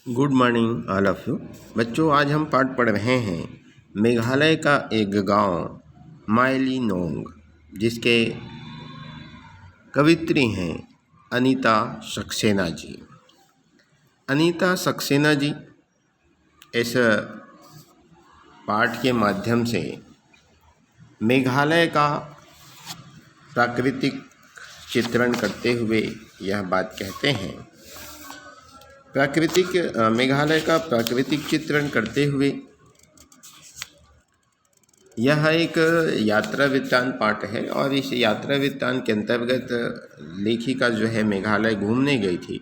Good morning all of you. बच्चों, आज हम पाठ पढ़ रहे हैं मेघालय का एक गांव माइलिनोंग, जिसके कवित्री हैं अनीता सक्सेना जी। अनीता सक्सेना जी इस पाठ के माध्यम से मेघालय का प्राकृतिक चित्रण करते हुए यह बात कहते हैं। मेघालय का प्राकृतिक चित्रण करते हुए यह एक यात्रा वृत्तांत पाठ है और इस यात्रा वृत्तांत के अंतर्गत लेखिका जो है मेघालय घूमने गई थी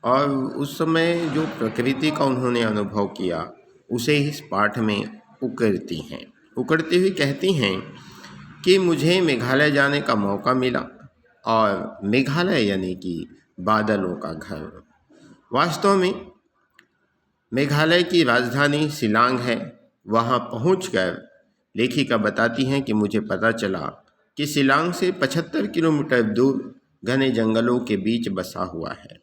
और उस समय जो प्रकृति का उन्होंने अनुभव किया उसे इस पाठ में उकरती हैं। उकरती हुई कहती हैं कि मुझे मेघालय जाने का मौका मिला और मेघालय यानी कि बादलों का घर। वास्तव में मेघालय की राजधानी शिलांग है। वहाँ पहुंचकर लेखिका बताती हैं कि मुझे पता चला कि शिलांग से 75 किलोमीटर दूर घने जंगलों के बीच बसा हुआ है।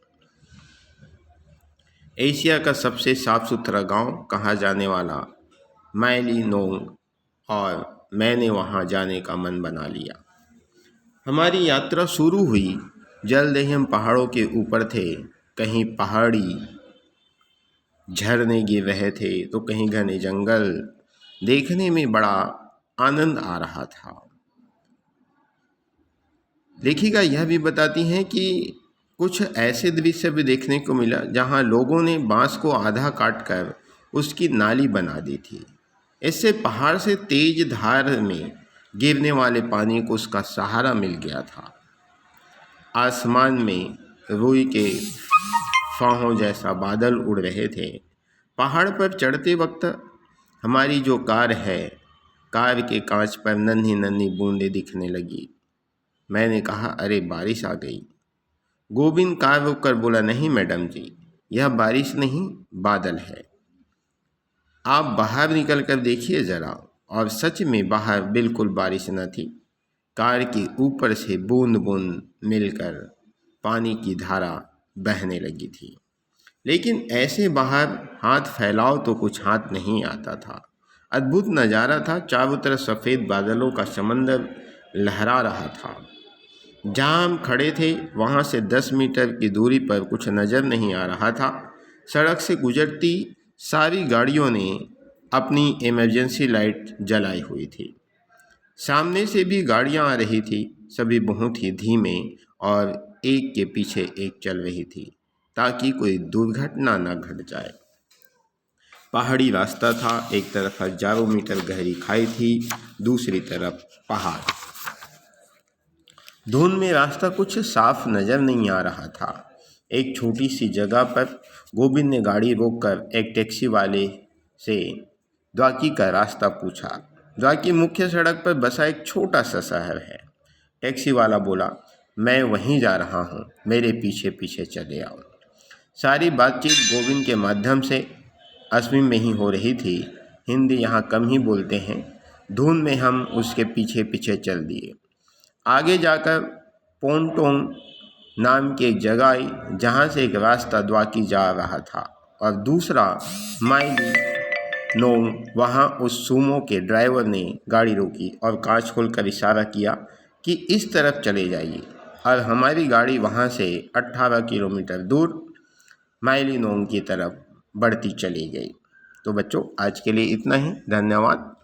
एशिया का सबसे साफ सुथरा गांव कहा जाने वाला माइलिनोंग, और मैंने वहां जाने का मन बना लिया। हमारी यात्रा शुरू हुई। जल्द ही हम पहाड़ों के ऊपर थे। कहीं पहाड़ी झरने गिर रहे थे तो कहीं घने जंगल। देखने में बड़ा आनंद आ रहा था। लेखिका यह भी बताती हैं कि कुछ ऐसे दृश्य भी देखने को मिला जहां लोगों ने बांस को आधा काटकर उसकी नाली बना दी थी। इससे पहाड़ से तेज धार में गिरने वाले पानी को उसका सहारा मिल गया था। आसमान में रुई के फाहों जैसा बादल उड़ रहे थे। पहाड़ पर चढ़ते वक्त हमारी जो कार है, कार के कांच पर नन्ही नन्ही बूंदें दिखने लगी। मैंने कहा, अरे बारिश आ गई। गोविंद कार रोक कर बोला, नहीं मैडम जी, यह बारिश नहीं बादल है। आप बाहर निकल कर देखिए ज़रा। और सच में बाहर बिल्कुल बारिश न थी। कार के ऊपर से बूंद बूंद मिलकर पानी की धारा बहने लगी थी। लेकिन ऐसे बाहर हाथ फैलाओ तो कुछ हाथ नहीं आता था। अद्भुत नज़ारा था। चारों तरफ सफ़ेद बादलों का समंदर लहरा रहा था। जहाँ हम खड़े थे वहाँ से 10 मीटर की दूरी पर कुछ नज़र नहीं आ रहा था। सड़क से गुजरती सारी गाड़ियों ने अपनी इमरजेंसी लाइट जलाई हुई थी। सामने से भी गाड़ियाँ आ रही थी। सभी बहुत ही धीमे और एक के पीछे एक चल रही थी ताकि कोई दुर्घटना न घट जाए। पहाड़ी रास्ता था। एक तरफ हजारों मीटर गहरी खाई थी, दूसरी तरफ पहाड़। धुंध में रास्ता कुछ साफ नजर नहीं आ रहा था। एक छोटी सी जगह पर गोविंद ने गाड़ी रोककर एक टैक्सी वाले से द्वाकी का रास्ता पूछा। द्वाकी मुख्य सड़क पर बसा एक छोटा सा शहर है। टैक्सी वाला बोला, मैं वहीं जा रहा हूँ, मेरे पीछे पीछे चले आओ। सारी बातचीत गोविंद के माध्यम से असमी में ही हो रही थी। हिंदी यहाँ कम ही बोलते हैं। धुंध में हम उसके पीछे पीछे चल दिए। आगे जाकर पोंटोंग नाम की एक जगह आई जहाँ से एक रास्ता द्वाकी जा रहा था और दूसरा माइलिनोंग। वहाँ उस सूमो के ड्राइवर ने गाड़ी रोकी और कांच खोलकर इशारा किया कि इस तरफ चले जाइए, और हमारी गाड़ी वहाँ से 18 किलोमीटर दूर माइलिनोंग की तरफ बढ़ती चली गई। तो बच्चों, आज के लिए इतना ही। धन्यवाद।